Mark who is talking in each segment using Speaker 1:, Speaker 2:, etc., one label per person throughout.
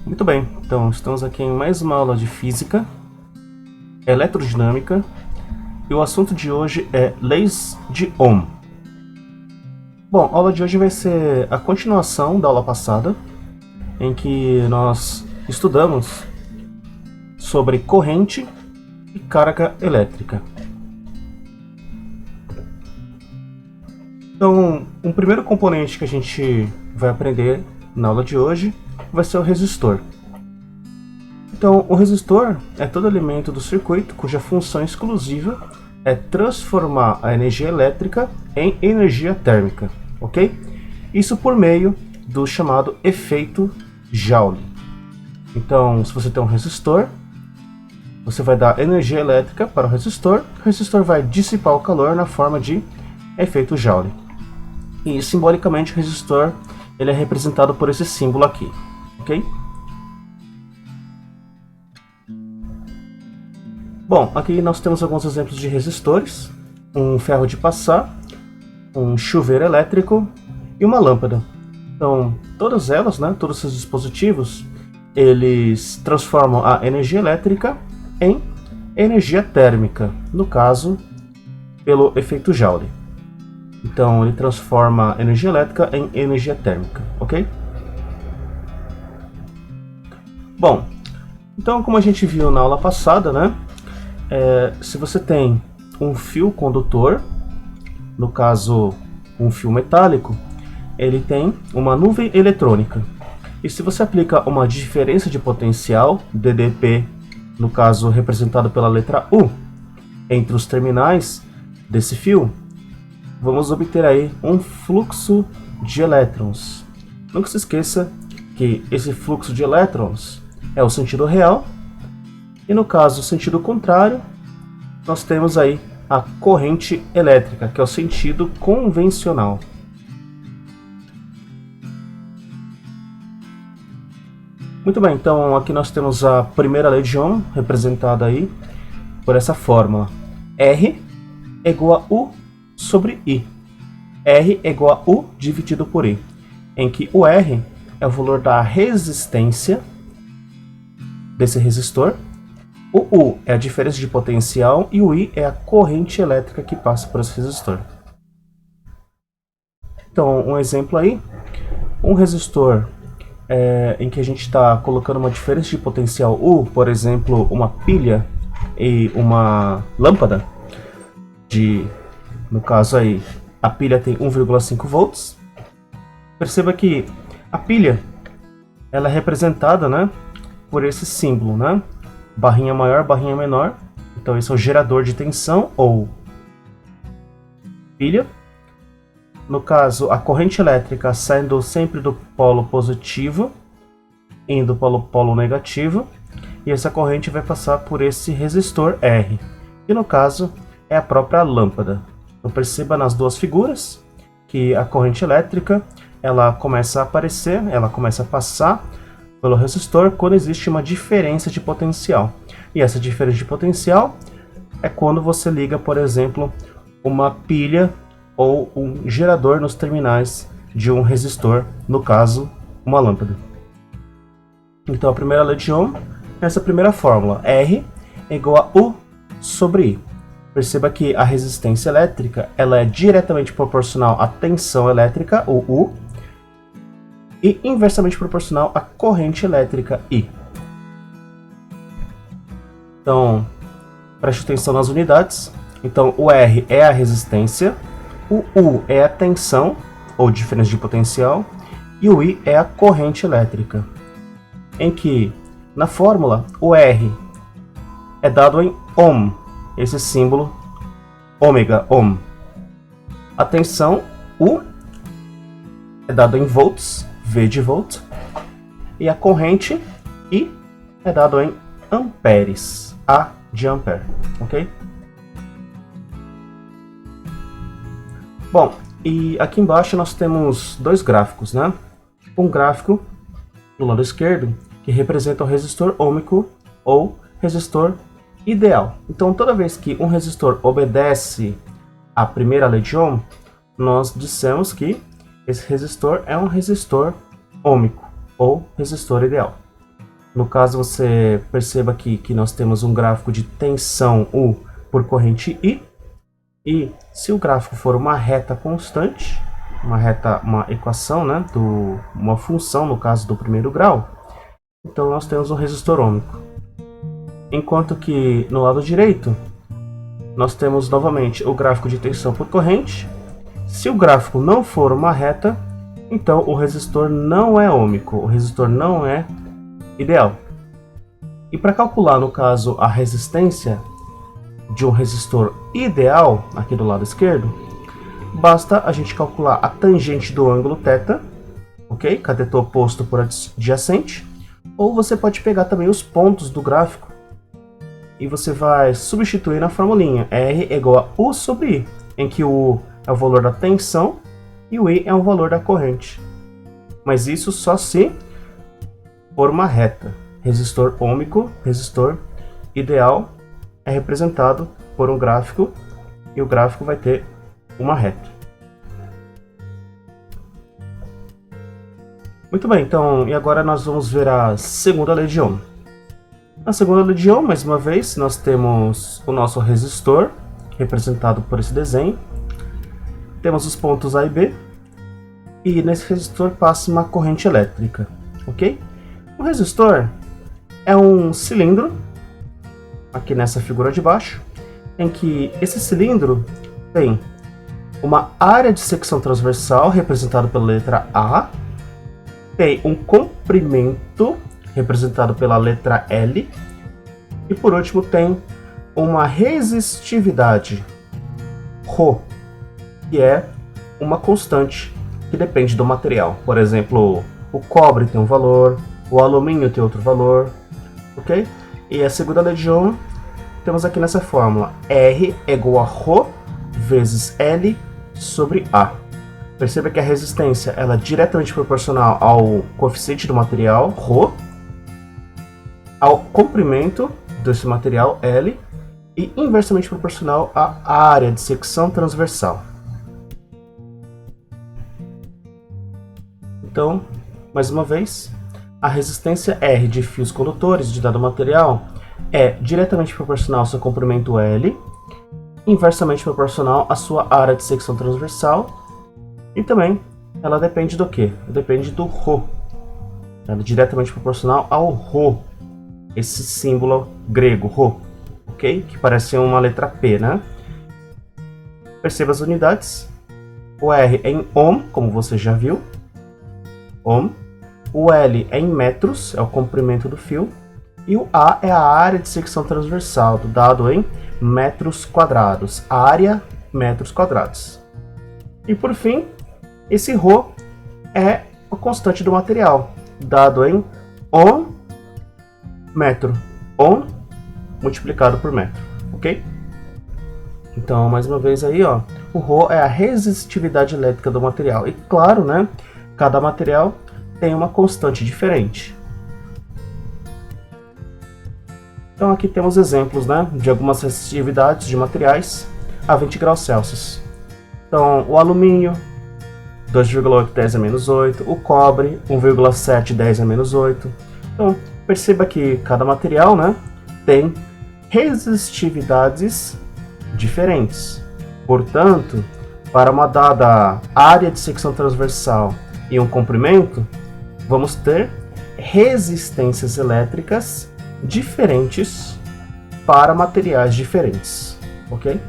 Speaker 1: Muito bem, então estamos aqui em mais uma aula de física, eletrodinâmica, e o assunto de hoje é leis de Ohm. Bom, a aula de hoje vai ser a continuação da aula passada, em que nós estudamos sobre corrente e carga elétrica. Então, um primeiro componente que a gente vai aprender na aula de hoje vai ser o resistor. Então, o resistor é todo elemento do circuito cuja função exclusiva é transformar a energia elétrica em energia térmica, ok? Isso por meio do chamado efeito Joule. Então, se você tem um resistor, você vai dar energia elétrica para o resistor vai dissipar o calor na forma de efeito Joule. E simbolicamente o resistor ele é representado por esse símbolo aqui, ok? Bom, aqui nós temos alguns exemplos de resistores, um ferro de passar, um chuveiro elétrico e uma lâmpada. Então, todas elas, todos esses dispositivos, eles transformam a energia elétrica em energia térmica, no caso, pelo efeito Joule. Então, ele transforma a energia elétrica em energia térmica, ok? Bom, então como a gente viu na aula passada, se você tem um fio condutor, no caso um fio metálico, ele tem uma nuvem eletrônica. E se você aplica uma diferença de potencial, DDP, no caso representado pela letra U, entre os terminais desse fio, vamos obter aí um fluxo de elétrons. Nunca se esqueça que esse fluxo de elétrons é o sentido real, e no caso, o sentido contrário, nós temos aí a corrente elétrica, que é o sentido convencional. Muito bem, então aqui nós temos a primeira lei de Ohm, representada aí por essa fórmula. R é igual a U sobre I. R é igual a U dividido por I, em que o R é o valor da resistência desse resistor, o U é a diferença de potencial e o I é a corrente elétrica que passa por esse resistor. Então, um exemplo aí, um resistor em que a gente está colocando uma diferença de potencial U, por exemplo, uma pilha e uma lâmpada, no caso aí, a pilha tem 1,5 volts. Perceba que a pilha ela é representada por esse símbolo, barrinha maior, barrinha menor. Então esse é o gerador de tensão ou pilha. No caso, a corrente elétrica saindo sempre do polo positivo, indo para o polo negativo, e essa corrente vai passar por esse resistor R, que no caso é a própria lâmpada. Então perceba nas duas figuras que a corrente elétrica ela começa a aparecer, ela começa a passar pelo resistor quando existe uma diferença de potencial. E essa diferença de potencial é quando você liga, por exemplo, uma pilha ou um gerador nos terminais de um resistor, no caso, uma lâmpada. Então a primeira lei de Ohm é essa primeira fórmula, R é igual a U sobre I. Perceba que a resistência elétrica ela é diretamente proporcional à tensão elétrica, o U, e inversamente proporcional à corrente elétrica, I. Então, preste atenção nas unidades. Então, o R é a resistência, o U é a tensão, ou diferença de potencial, e o I é a corrente elétrica. Em que, na fórmula, o R é dado em Ohm, esse símbolo ômega, Ohm. A tensão, U, é dado em volts, V de volt, e a corrente, I, é dado em amperes, A de ampere, ok? Bom, e aqui embaixo nós temos dois gráficos, Um gráfico do lado esquerdo que representa o resistor ôhmico ou resistor ideal. Então, toda vez que um resistor obedece à primeira lei de Ohm, nós dissemos que esse resistor é um resistor ôhmico. ou resistor ideal. No caso, você perceba aqui que nós temos um gráfico de tensão U por corrente I, e se o gráfico for uma reta constante, uma equação, né, uma função, no caso do primeiro grau, então nós temos um resistor ômico. Enquanto que no lado direito, nós temos novamente o gráfico de tensão por corrente. Se o gráfico não for uma reta, então o resistor não é ômico, o resistor não é ideal. E para calcular, no caso, a resistência de um resistor ideal, aqui do lado esquerdo, basta a gente calcular a tangente do ângulo θ, ok? Cateto oposto por adjacente. Ou você pode pegar também os pontos do gráfico e você vai substituir na formulinha R é igual a U sobre I, em que o U é o valor da tensão e o I é o valor da corrente. Mas isso só se for uma reta. Resistor ômico, resistor ideal, é representado por um gráfico e o gráfico vai ter uma reta. Muito bem, então, e agora nós vamos ver a segunda lei de Ohm. Na segunda lei de Ohm, mais uma vez, nós temos o nosso resistor, representado por esse desenho. Temos os pontos A e B, e nesse resistor passa uma corrente elétrica, ok? O resistor é um cilindro, aqui nessa figura de baixo, em que esse cilindro tem uma área de secção transversal, representada pela letra A, tem um comprimento, representado pela letra L, e por último tem uma resistividade, ρ, que é uma constante que depende do material. Por exemplo, o cobre tem um valor, o alumínio tem outro valor, ok? E a segunda lei de Ohm temos aqui nessa fórmula, R é igual a ρ vezes L sobre A. Perceba que a resistência ela é diretamente proporcional ao coeficiente do material, ρ, ao comprimento desse material, L, e inversamente proporcional à área de secção transversal. Então, mais uma vez, a resistência R de fios condutores de dado material é diretamente proporcional ao seu comprimento L, inversamente proporcional à sua área de secção transversal, e também ela depende do quê? Depende do ρ. Ela é diretamente proporcional ao ρ, esse símbolo grego, ρ, ok? Que parece uma letra P, né? Perceba as unidades. O R é em ohm, como você já viu, ohm. O L é em metros, é o comprimento do fio. E o A é a área de secção transversal, dado em metros quadrados. Área, metros quadrados. E por fim, esse ρ é a constante do material, dado em ohm metro. Ohm multiplicado por metro, ok? Então, mais uma vez aí, ó, o ρ é a resistividade elétrica do material. E claro, né, cada material tem uma constante diferente. Então aqui temos exemplos, né, de algumas resistividades de materiais a 20 graus Celsius. Então, o alumínio, 2,8 10 a menos 8, o cobre, 1,7 10 a menos 8. Então, perceba que cada material, né, tem resistividades diferentes. Portanto, para uma dada área de secção transversal e um comprimento, vamos ter resistências elétricas diferentes para materiais diferentes, ok?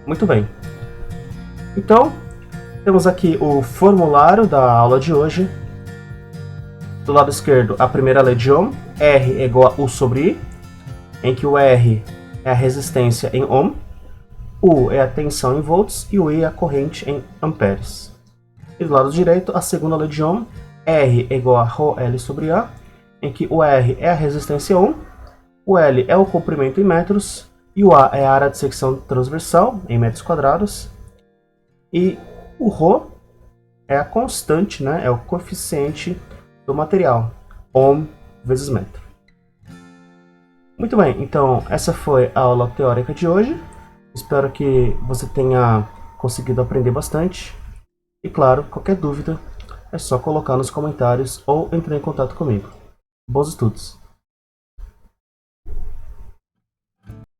Speaker 1: Muito bem. Então, temos aqui o formulário da aula de hoje. Do lado esquerdo, a primeira lei de Ohm, R é igual a U sobre I, em que o R é a resistência em ohm, U é a tensão em volts e o I é a corrente em amperes. E do lado direito, a segunda lei de Ohm, R é igual a ρL sobre A, em que o R é a resistência ohm, o L é o comprimento em metros e o A é a área de secção transversal em metros quadrados. E o ρ é a constante, né? É o coeficiente do material, ohm vezes metro. Muito bem, então essa foi a aula teórica de hoje. Espero que você tenha conseguido aprender bastante. E claro, qualquer dúvida, é só colocar nos comentários ou entrar em contato comigo. Bons estudos!